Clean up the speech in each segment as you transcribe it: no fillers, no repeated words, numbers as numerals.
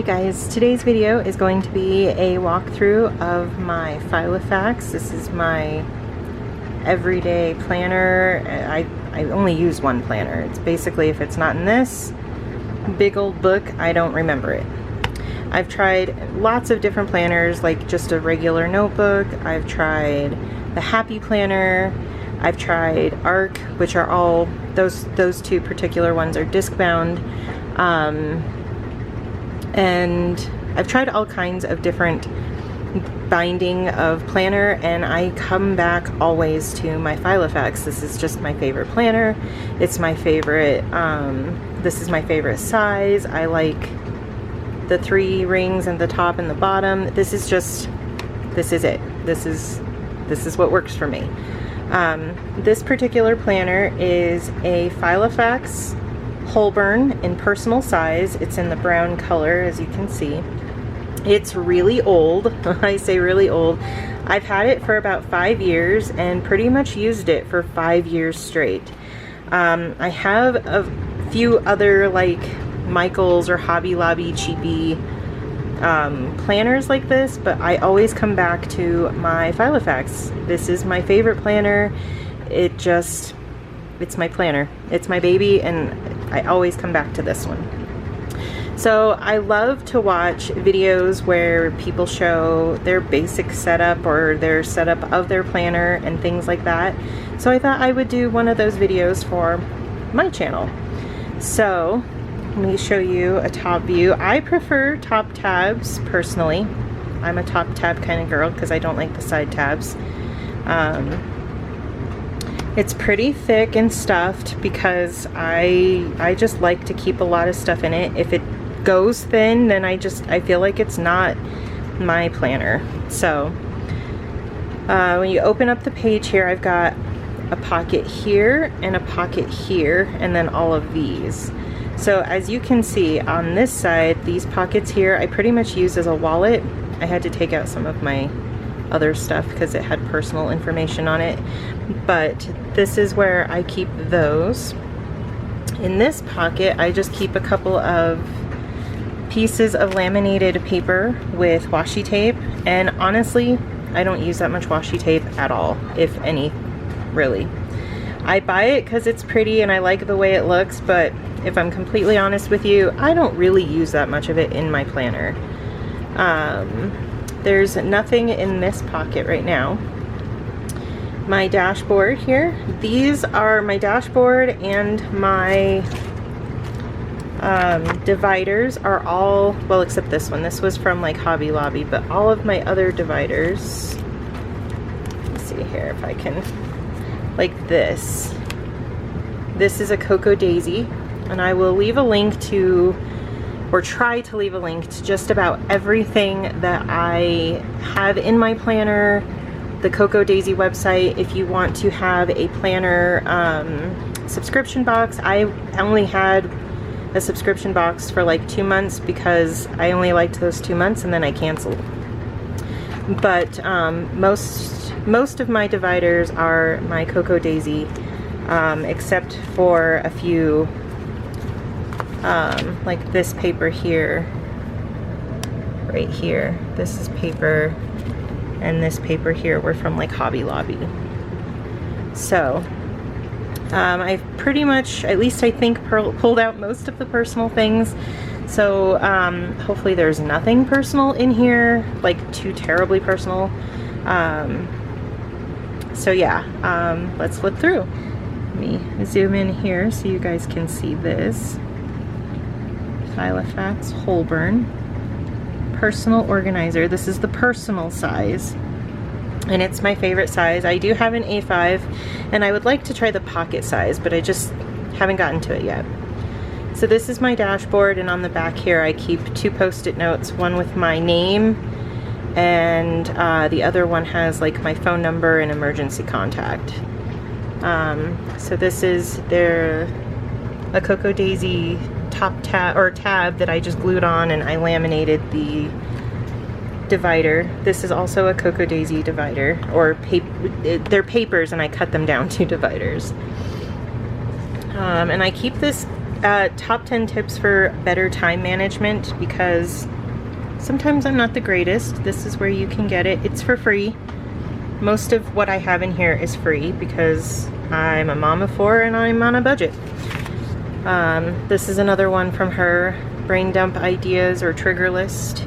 Hi guys, today's video is going to be a walkthrough of my Filofax. This is my everyday planner. I only use one planner. It's basically, if it's not in this big old book, I don't remember it. I've tried lots of different planners, like just a regular notebook. I've tried the Happy Planner. I've tried ARC, which are all, those two particular ones are disc bound. And I've tried all kinds of different binding of planner, and I come back always to my Filofax. This is just my favorite planner. It's my favorite, this is my favorite size. I like the 3 rings at the top and the bottom. This is it. This is what works for me. This particular planner is a Filofax Holborn in personal size. It's in the brown color, as you can see. It's really old. I say really old. I've had it for about 5 years and pretty much used it for 5 years straight. I have a few other like Michaels or Hobby Lobby cheapy planners like this, but I always come back to my Filofax. This is my favorite planner. It's my planner. It's my baby, and I always come back to this one. So I love to watch videos where people show their basic setup or their setup of their planner and things like that. So I thought I would do one of those videos for my channel. So let me show you a top view. I prefer top tabs personally. I'm a top tab kind of girl because I don't like the side tabs. It's pretty thick and stuffed because I just like to keep a lot of stuff in it. If it goes thin, then I feel like it's not my planner. So when you open up the page here, I've got a pocket here and a pocket here, and then all of these. So as you can see on this side, these pockets here I pretty much use as a wallet. I had to take out some of my other stuff because it had personal information on it, but this is where I keep those. In this pocket I just keep a couple of pieces of laminated paper with washi tape, and honestly I don't use that much washi tape at all, if any, really. I buy it because it's pretty and I like the way it looks, but if I'm completely honest with you, I don't really use that much of it in my planner. There's nothing in this pocket right now. My dashboard here, these are my dashboard, and my dividers are all, well, except this one. This was from like Hobby Lobby, but all of my other dividers, let's see here if I can, like this. This is a Cocoa Daisy, and I will leave a link to, or try to leave a link to, just about everything that I have in my planner. The Cocoa Daisy website, if you want to have a planner subscription box. I only had a subscription box for like 2 months because I only liked those 2 months, and then I canceled. But most of my dividers are my Cocoa Daisy, except for a few like this paper here, right here. This is paper, and this paper here were from like Hobby Lobby. So I've pretty much, at least I think, pulled out most of the personal things. So hopefully there's nothing personal in here, like too terribly personal. So yeah, let's flip through. Let me zoom in here so you guys can see this. Filofax Holborn personal organizer. This is the personal size, and it's my favorite size. I do have an A5, and I would like to try the pocket size, but I just haven't gotten to it yet. So this is my dashboard, and on the back here I keep 2 post-it notes, one with my name, and the other one has like my phone number and emergency contact. So this is a Cocoa Daisy top tab, or tab, that I just glued on, and I laminated the divider. This is also a Cocoa Daisy divider, or they're papers, and I cut them down to dividers. And I keep this top 10 tips for better time management, because sometimes I'm not the greatest. This is where you can get it. It's for free. Most of what I have in here is free because I'm a mom of 4 and I'm on a budget. This is another one from her brain dump ideas or trigger list.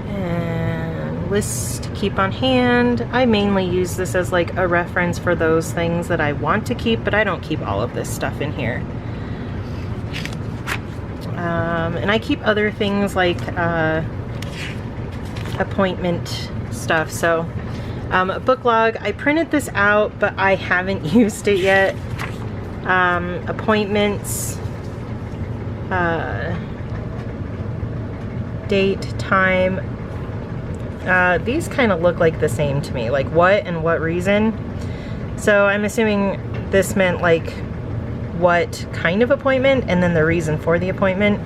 And list to keep on hand. I mainly use this as like a reference for those things that I want to keep, but I don't keep all of this stuff in here. And I keep other things like appointment stuff. So a book log, I printed this out, but I haven't used it yet. Appointments, date, time. These kind of look like the same to me, like what and what reason. So I'm assuming this meant like what kind of appointment and then the reason for the appointment.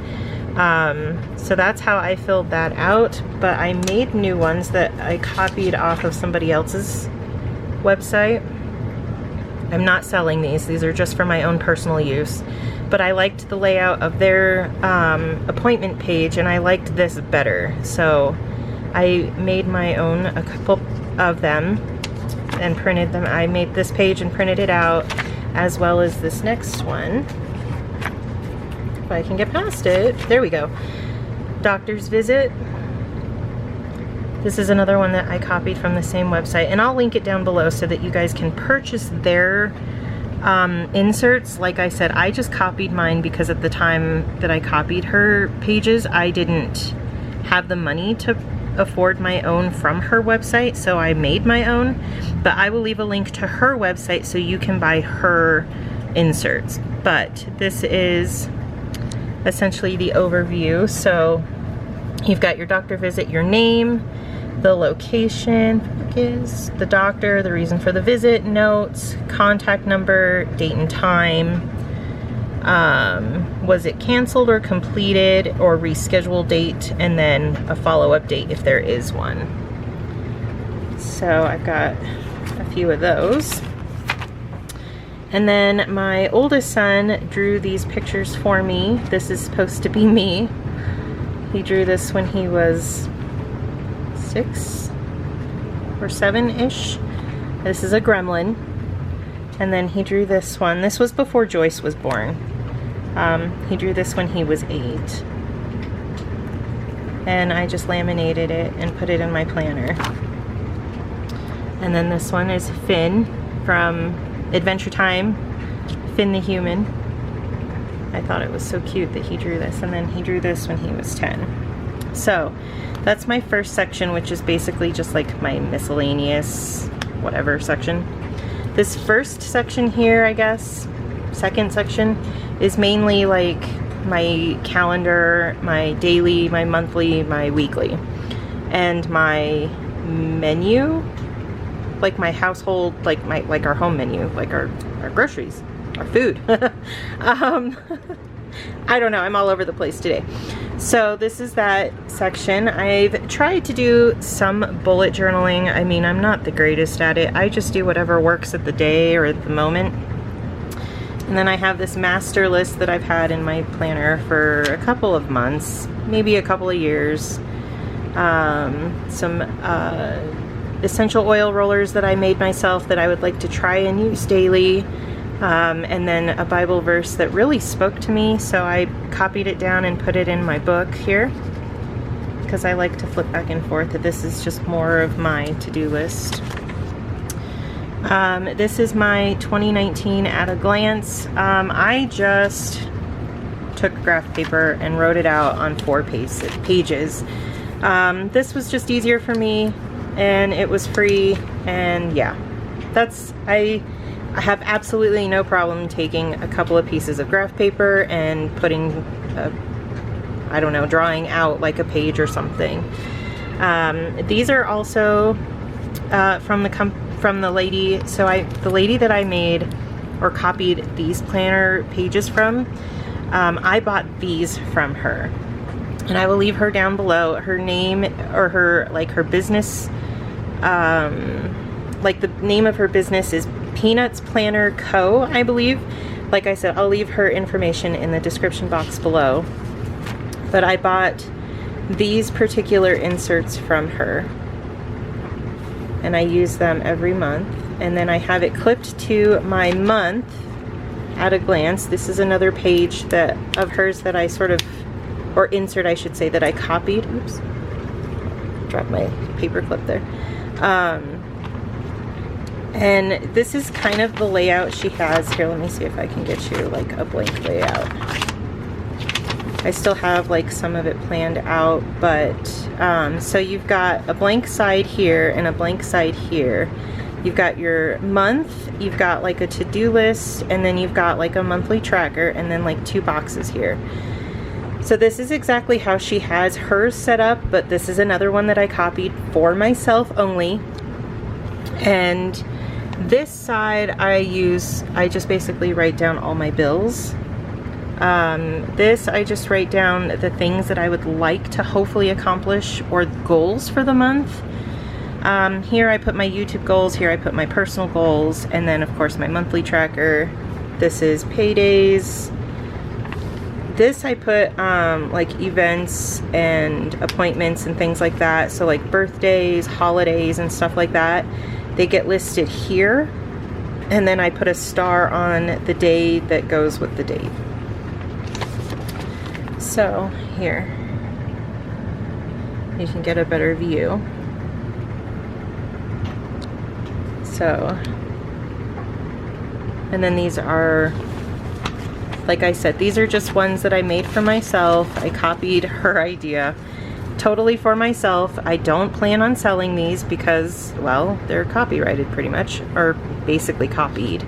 So that's how I filled that out, but I made new ones that I copied off of somebody else's website. I'm not selling these. These are just for my own personal use, but I liked the layout of their appointment page and I liked this better. So I made my own, a couple of them, and printed them. I made this page and printed it out, as well as this next one. If I can get past it. There we go. Doctor's visit. This is another one that I copied from the same website, and I'll link it down below so that you guys can purchase their inserts. Like I said, I just copied mine because at the time that I copied her pages, I didn't have the money to afford my own from her website, so I made my own. But I will leave a link to her website so you can buy her inserts. But this is essentially the overview. So you've got your doctor visit, your name, the location, the doctor, the reason for the visit, notes, contact number, date and time, was it canceled or completed or rescheduled date, and then a follow-up date if there is one. So I've got a few of those. And then my oldest son drew these pictures for me. This is supposed to be me. He drew this when he was 6 or 7-ish. This is a gremlin. And then he drew this one. This was before Joyce was born. He drew this when he was 8. And I just laminated it and put it in my planner. And then this one is Finn from Adventure Time, Finn the Human. I thought it was so cute that he drew this, and then he drew this when he was 10. So that's my first section, which is basically just like my miscellaneous whatever section. This first section here, I guess, second section, is mainly like my calendar, my daily, my monthly, my weekly, and my menu, like my household, like our home menu, like our groceries, our food. I don't know, I'm all over the place today. So this is that section. I've tried to do some bullet journaling. I mean, I'm not the greatest at it. I just do whatever works at the day or at the moment. And then I have this master list that I've had in my planner for a couple of months, maybe a couple of years. Some essential oil rollers that I made myself that I would like to try and use daily. And then a Bible verse that really spoke to me, so I copied it down and put it in my book here because I like to flip back and forth. This is just more of my to-do list. This is my 2019 at a glance. I just took graph paper and wrote it out on 4 pages. This was just easier for me, and it was free, and yeah, I have absolutely no problem taking a couple of pieces of graph paper and putting, I don't know, drawing out like a page or something. These are also from the lady, the lady that I made or copied these planner pages from, I bought these from her. And I will leave her down below, her name or her business like the name of her business is PeanutsPlannerCo, I believe. Like I said, I'll leave her information in the description box below. But I bought these particular inserts from her, and I use them every month. And then I have it clipped to my month at a glance. This is another page that of hers that I sort of, or insert I should say, that I copied. Oops, dropped my paper clip there. And this is kind of the layout she has here. Let me see if I can get you like a blank layout. I still have like some of it planned out, but so you've got a blank side here and a blank side here. You've got your month, you've got like a to-do list, and then you've got like a monthly tracker, and then like 2 boxes here. So this is exactly how she has hers set up, but this is another one that I copied for myself only. And this side I just basically write down all my bills. This I just write down the things that I would like to hopefully accomplish, or goals for the month. Here I put my YouTube goals, here I put my personal goals, and then of course my monthly tracker. This is paydays. This I put like events and appointments and things like that. So like birthdays, holidays, and stuff like that. They get listed here, and then I put a star on the day that goes with the date. So here, you can get a better view. So, and then these are, like I said, these are just ones that I made for myself. I copied her idea totally for myself. I don't plan on selling these because, well, they're copyrighted pretty much, or basically copied.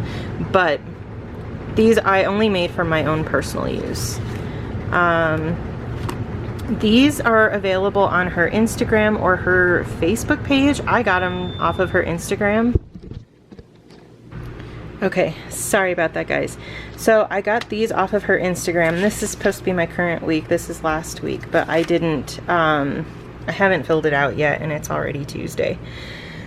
But these I only made for my own personal use. These are available on her Instagram or her Facebook page. I got them off of her Instagram. Okay, sorry about that, guys. So I got these off of her Instagram. This is supposed to be my current week. This is last week, but I didn't, I haven't filled it out yet, and it's already Tuesday.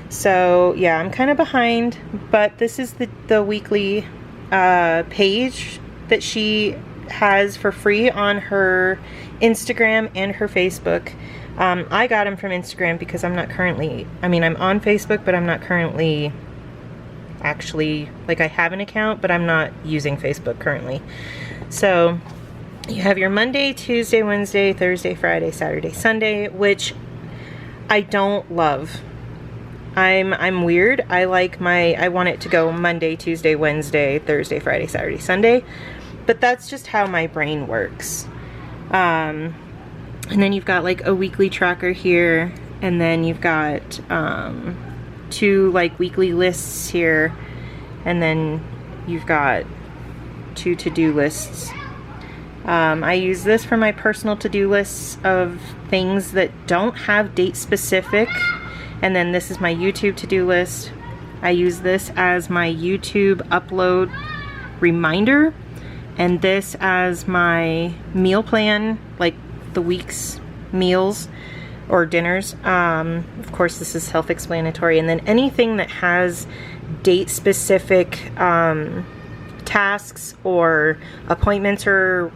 So yeah, I'm kind of behind, but this is the weekly page that she has for free on her Instagram and her Facebook. I got them from Instagram because I'm not currently, I'm on Facebook, but I'm not currently actually, like, I have an account, but I'm not using Facebook currently. So you have your Monday, Tuesday, Wednesday, Thursday, Friday, Saturday, Sunday, which I don't love. I'm weird. I want it to go Monday, Tuesday, Wednesday, Thursday, Friday, Saturday, Sunday, but that's just how my brain works. And then you've got like a weekly tracker here, and then you've got 2 like weekly lists here, and then you've got 2 to-do lists. I use this for my personal to-do lists of things that don't have date specific, and then this is my YouTube to-do list. I use this as my YouTube upload reminder, and this as my meal plan, like the week's meals or dinners. Of course, this is self-explanatory. And then anything that has date-specific tasks or appointments or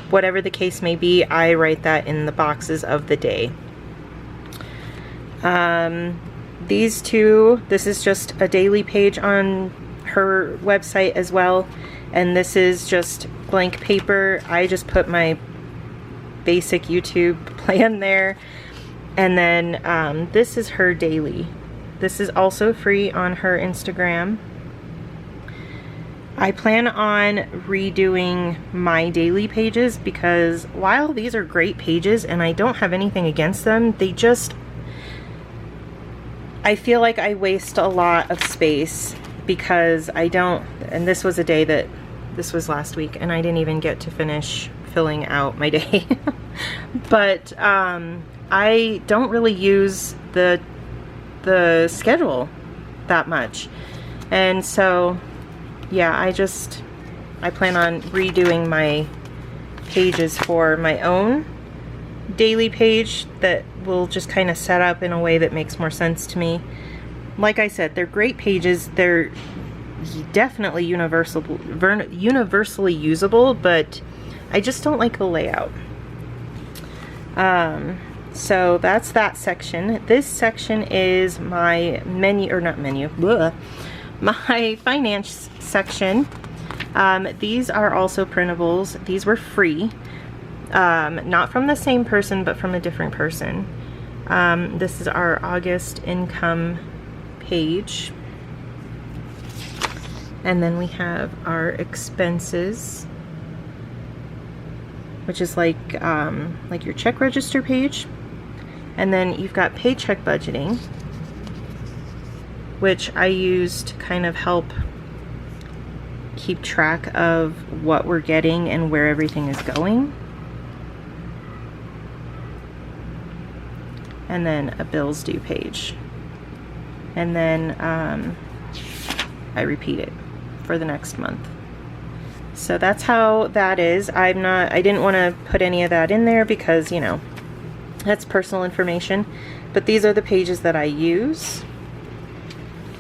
whatever the case may be, I write that in the boxes of the day. These 2, this is just a daily page on her website as well, and this is just blank paper. I just put my basic YouTube plan there. And then this is her daily. This is also free on her Instagram. I plan on redoing my daily pages because while these are great pages and I don't have anything against them, I feel like I waste a lot of space because I don't, and this was this was last week, and I didn't even get to finish filling out my day. But I don't really use the schedule that much, and so yeah, I plan on redoing my pages for my own daily page that will just kind of set up in a way that makes more sense to me. like I said, they're great pages. They're definitely universally usable, but I just don't like the layout. So that's that section. This section is my menu, or not menu, bleh, my finance section. These are also printables. These were free, not from the same person, but from a different person. This is our August income page. And then we have our expenses, which is like your check register page. And then you've got paycheck budgeting, which I use to kind of help keep track of what we're getting and where everything is going. And then a bills due page. And then I repeat it for the next month. So that's how that is. I didn't want to put any of that in there because, you know, that's personal information. But these are the pages that I use.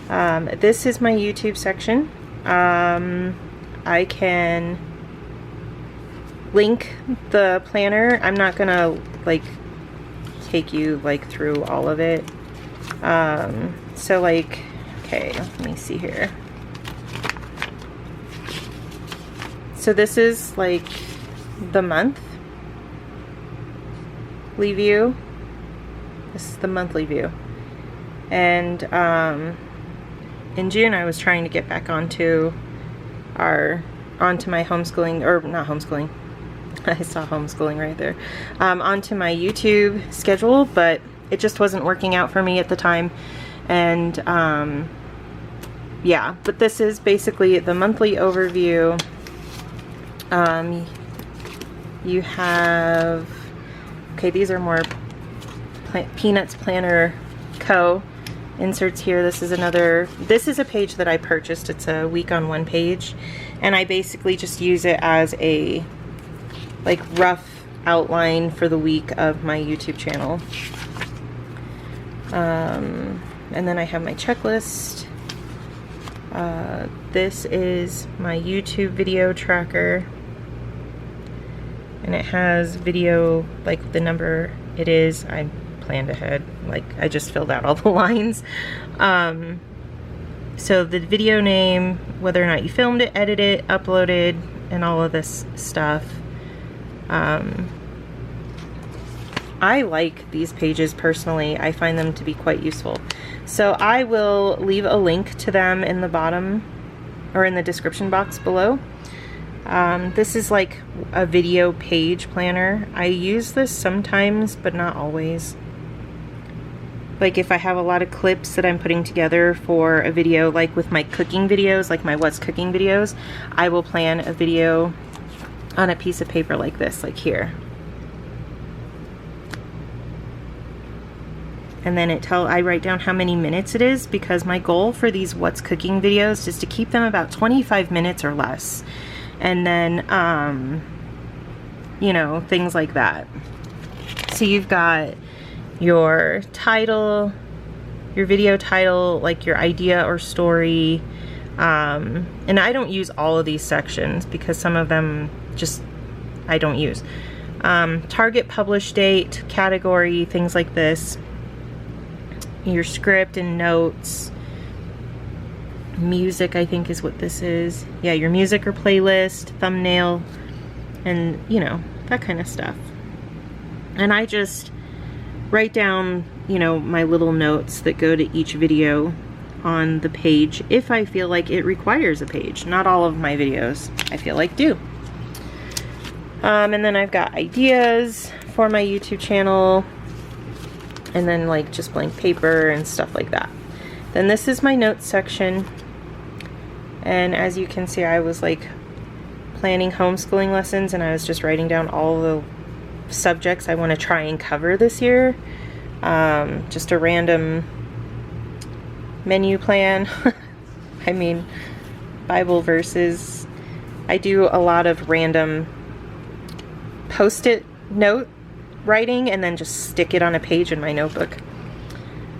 This is my YouTube section. I can link the planner. I'm not gonna like take you like through all of it. So like, okay, let me see here. So this is like the monthly view. This is the monthly view. And in June I was trying to get back onto my homeschooling, or not homeschooling, I saw homeschooling right there, onto my YouTube schedule, but it just wasn't working out for me at the time. And yeah, but this is basically the monthly overview. You have, okay, these are more PeanutsPlannerCo inserts here. This is a page that I purchased. It's a week on one page, and I basically just use it as a like rough outline for the week of my YouTube channel. And then I have my checklist. This is my YouTube video tracker, and it has video, like the number it is. I planned ahead, like I just filled out all the lines. So the video name, whether or not you filmed it, edited it, uploaded, and all of this stuff. I like these pages personally. I find them to be quite useful. So I will leave a link to them in the bottom or in the description box below. This is like a video page planner. I use this sometimes, but not always. Like if I have a lot of clips that I'm putting together for a video, like with my cooking videos, like my what's cooking videos, I will plan a video on a piece of paper like this, like here. And then I write down how many minutes it is, because my goal for these what's cooking videos is to keep them about 25 minutes or less. And then, you know, things like that. So you've got your title, your video title, like your idea or story. And I don't use all of these sections because some of them just, I don't use. Target publish date, category, things like this. Your script and notes. Music, I think is what this is. Yeah, your music or playlist, thumbnail, and you know, that kind of stuff. And I just write down, you know, my little notes that go to each video on the page if I feel like it requires a page. Not all of my videos I feel like do. And then I've got ideas for my YouTube channel, and then like just blank paper and stuff like that. Then this is my notes section, and as you can see, I was like planning homeschooling lessons, and I was just writing down all the subjects I want to try and cover this year. Just a random menu plan. I mean, Bible verses. I do a lot of random post-it note writing and then just stick it on a page in my notebook.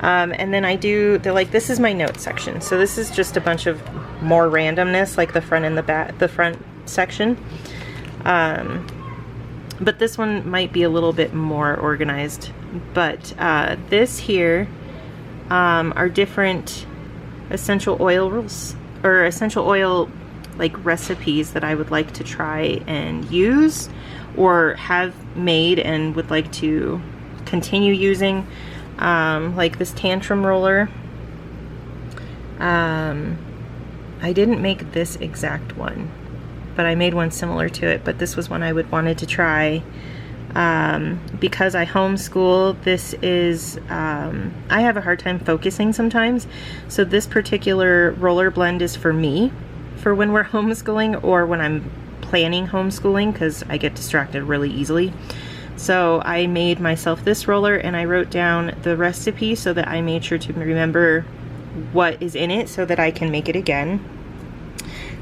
And then I do, this is my notes section. So this is just a bunch of more randomness, like the front and the back, the front section. But this one might be a little bit more organized. But this here are different essential oil rules, or essential oil like recipes that I would like to try and use, or have made and would like to continue using. Like this tantrum roller. I didn't make this exact one, but I made one similar to it, but this was one I wanted to try. Because I homeschool, this is, I have a hard time focusing sometimes, so this particular roller blend is for me, for when we're homeschooling or when I'm planning homeschooling, because I get distracted really easily. So I made myself this roller and I wrote down the recipe so that I made sure to remember what is in it so that I can make it again.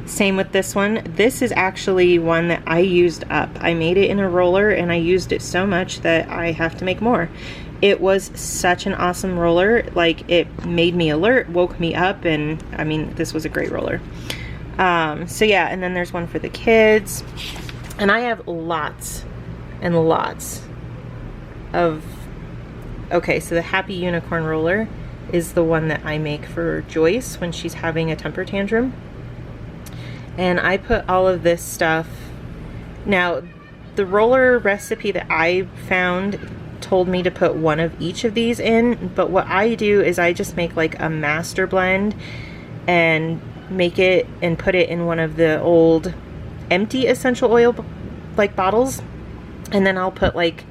Same with this one. This is actually one that I used up. I made it in a roller and I used it so much that I have to make more. It was such an awesome roller. Like, it made me alert, woke me up, and I mean, this was a great roller. So yeah, and then there's one for the kids. And I have lots and lots of, okay, so the Happy Unicorn roller is the one that I make for Joyce when she's having a temper tantrum. And I put all of this stuff. Now, the roller recipe that I found told me to put one of each of these in, but what I do is I just make like a master blend and make it and put it in one of the old empty essential oil like bottles, and then I'll put like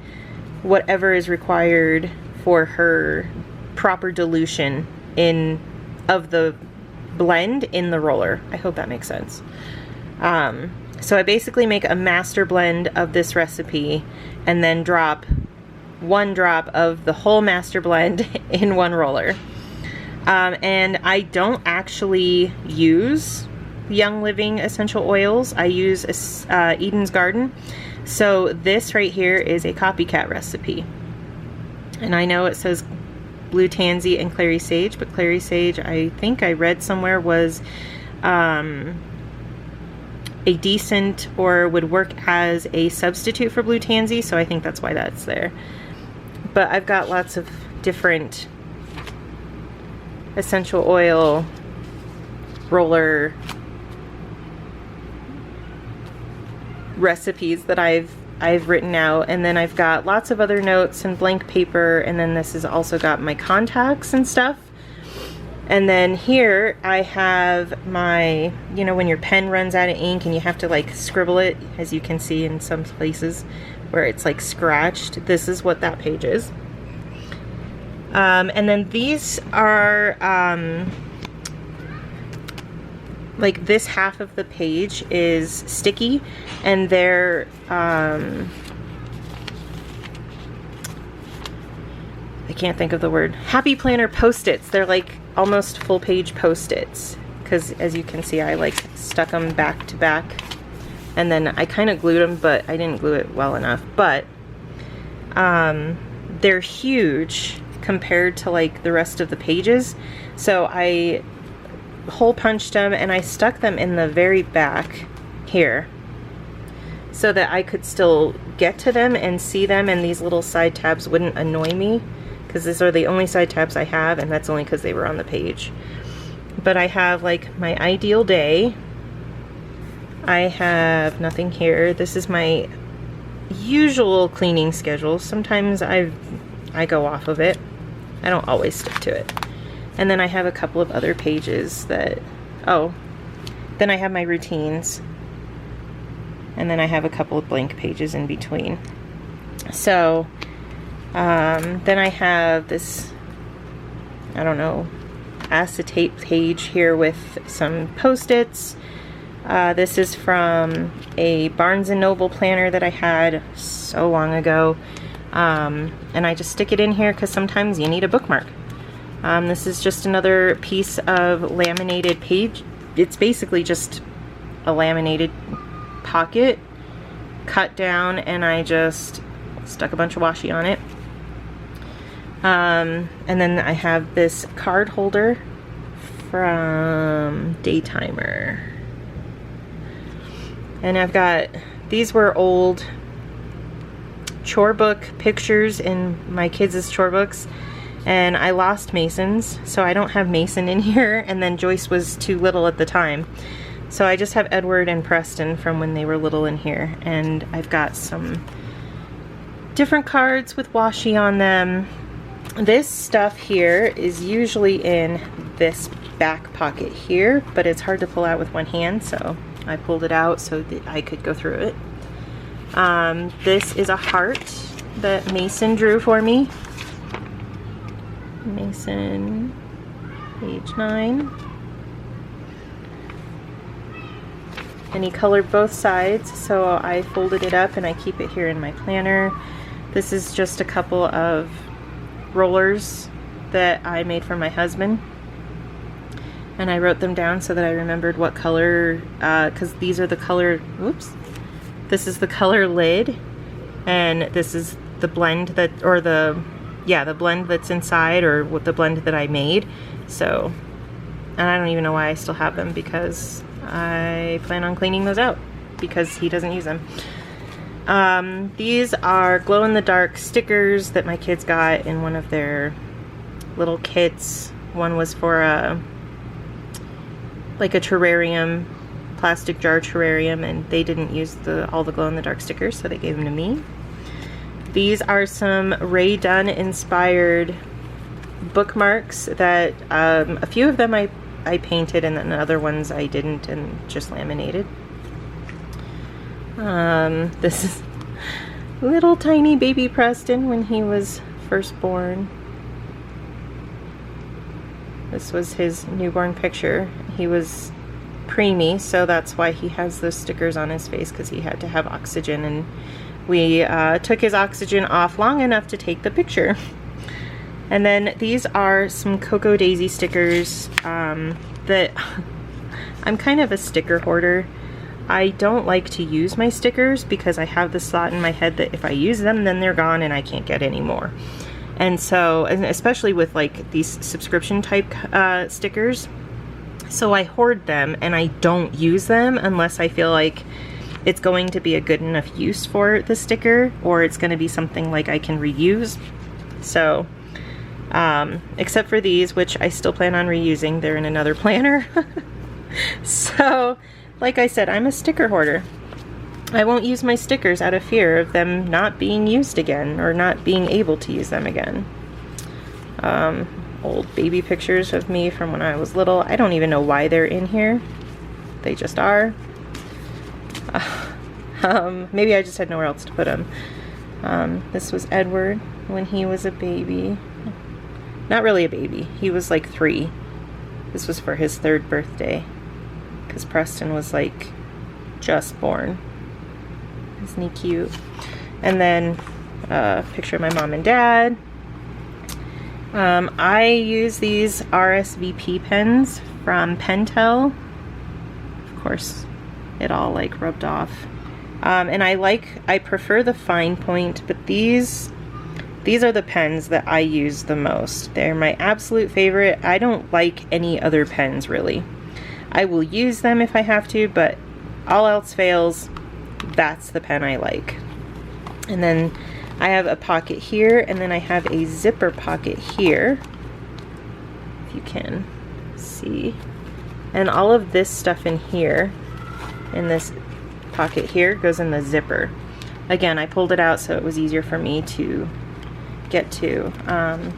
whatever is required for her proper dilution in of the blend in the roller. I hope that makes sense. So I basically make a master blend of this recipe and then drop one drop of the whole master blend in one roller. And I don't actually use Young Living essential oils. I use Eden's Garden. So this right here is a copycat recipe. And I know it says Blue Tansy and Clary Sage, but Clary Sage, I think I read somewhere, was a decent, or would work as a substitute for Blue Tansy, so I think that's why that's there. But I've got lots of different essential oil roller recipes that I've written out, and then I've got lots of other notes and blank paper, and then this has also got my contacts and stuff. And then here I have my, you know, when your pen runs out of ink and you have to like scribble it, as you can see in some places where it's like scratched, this is what that page is. And then these are like this half of the page is sticky, and they're I can't think of the word. Happy Planner Post-its. They're like almost full page Post-its, because as you can see I like stuck them back to back, and then I kind of glued them, but I didn't glue it well enough. But they're huge compared to like the rest of the pages, so I hole punched them and I stuck them in the very back here so that I could still get to them and see them, and these little side tabs wouldn't annoy me, because these are the only side tabs I have, and that's only because they were on the page. But I have like my ideal day. I have nothing here. This is my usual cleaning schedule. Sometimes I go off of it. I don't always stick to it. And then I have a couple of other pages that, oh, then I have my routines. And then I have a couple of blank pages in between. So, then I have this, I don't know, acetate page here with some Post-its. This is from a Barnes & Noble planner that I had so long ago. And I just stick it in here because sometimes you need a bookmark. This is just another piece of laminated page. It's basically just a laminated pocket cut down, and I just stuck a bunch of washi on it. And then I have this card holder from Daytimer. And I've got, these were old chore book pictures in my kids' chore books, and I lost Mason's, so I don't have Mason in here, and then Joyce was too little at the time. So I just have Edward and Preston from when they were little in here, and I've got some different cards with washi on them. This stuff here is usually in this back pocket here, but it's hard to pull out with one hand, so I pulled it out so that I could go through it. This is a heart that Mason drew for me. Mason, page 9. And he colored both sides, so I folded it up and I keep it here in my planner. This is just a couple of rollers that I made for my husband. And I wrote them down so that I remembered what color, because these are the color, oops. This is the color lid, and this is the blend that, or the blend that's inside, or what the blend that I made. So, and I don't even know why I still have them, because I plan on cleaning those out because he doesn't use them. These are glow-in-the-dark stickers that my kids got in one of their little kits. One was for like a terrarium, plastic jar terrarium, and they didn't use all the glow-in-the-dark stickers, so they gave them to me. These are some Ray Dunn inspired bookmarks that a few of them I painted, and then other ones I didn't and just laminated. This is little tiny baby Preston when he was first born. This was his newborn picture. He was preemie, so that's why he has those stickers on his face, because he had to have oxygen, and we took his oxygen off long enough to take the picture. And then these are some Cocoa Daisy stickers that I'm kind of a sticker hoarder. I don't like to use my stickers because I have this thought in my head that if I use them, then they're gone and I can't get any more. And so, and especially with like these subscription type stickers, so I hoard them and I don't use them unless I feel like it's going to be a good enough use for the sticker, or it's going to be something like I can reuse. So, except for these, which I still plan on reusing, they're in another planner. So, like I said, I'm a sticker hoarder. I won't use my stickers out of fear of them not being used again, or not being able to use them again. Old baby pictures of me from when I was little. I don't even know why they're in here. They just are. Maybe I just had nowhere else to put them. This was Edward when he was a baby. Not really a baby. He was like 3. This was for his 3rd birthday, because Preston was like just born. Isn't he cute? And then a picture of my mom and dad. I use these RSVP pens from Pentel. Of course, it all like rubbed off. And I prefer the fine point, but these are the pens that I use the most. They're my absolute favorite. I don't like any other pens really. I will use them if I have to, but all else fails, that's the pen I like. And then I have a pocket here, and then I have a zipper pocket here, if you can see. And all of this stuff in here, in this pocket here, goes in the zipper. Again, I pulled it out so it was easier for me to get to.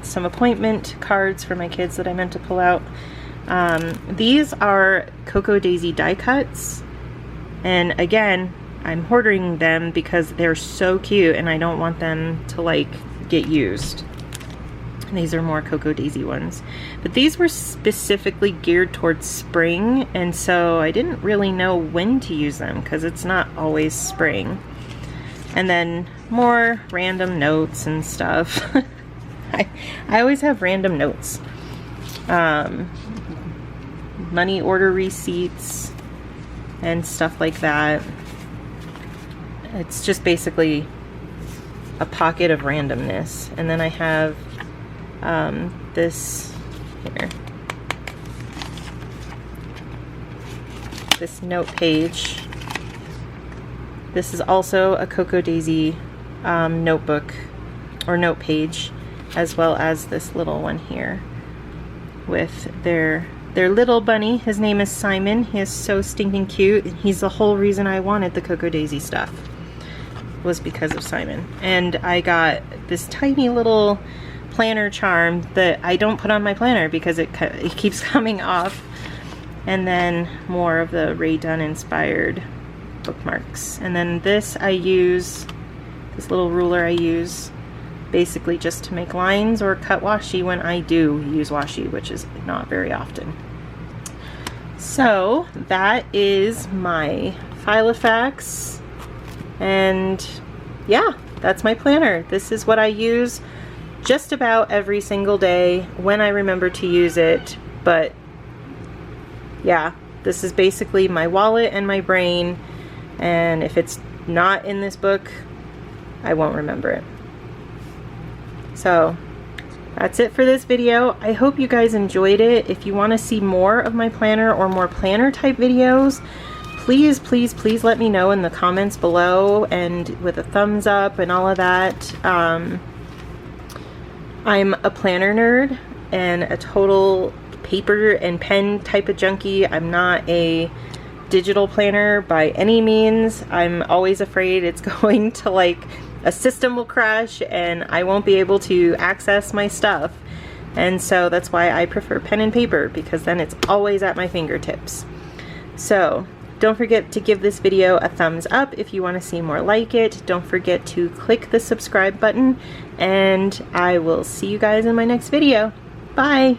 Some appointment cards for my kids that I meant to pull out. These are Cocoa Daisy die cuts, and again, I'm hoarding them because they're so cute and I don't want them to like get used. And these are more Cocoa Daisy ones, but these were specifically geared towards spring, and so I didn't really know when to use them because it's not always spring. And then more random notes and stuff. I always have random notes. Money order receipts and stuff like that. It's just basically a pocket of randomness. And then I have this note page. This is also a Cocoa Daisy notebook or note page, as well as this little one here with their little bunny. His name is Simon. He is so stinking cute. He's the whole reason I wanted the Cocoa Daisy stuff, was because of Simon. And I got this tiny little planner charm that I don't put on my planner because it keeps coming off. And then more of the Ray Dunn inspired bookmarks. And then this this little ruler I use basically just to make lines or cut washi when I do use washi, which is not very often. So that is my Filofax, and yeah, that's my planner. This is what I use just about every single day when I remember to use it. But yeah, this is basically my wallet and my brain, and if it's not in this book, I won't remember it. So that's it for this video. I hope you guys enjoyed it. If you want to see more of my planner or more planner type videos, please, please, please let me know in the comments below, and with a thumbs up and all of that. I'm a planner nerd and a total paper and pen type of junkie. I'm not a digital planner by any means. I'm always afraid it's going to, like, a system will crash and I won't be able to access my stuff. And so that's why I prefer pen and paper, because then it's always at my fingertips. So don't forget to give this video a thumbs up if you want to see more like it. Don't forget to click the subscribe button, and I will see you guys in my next video. Bye!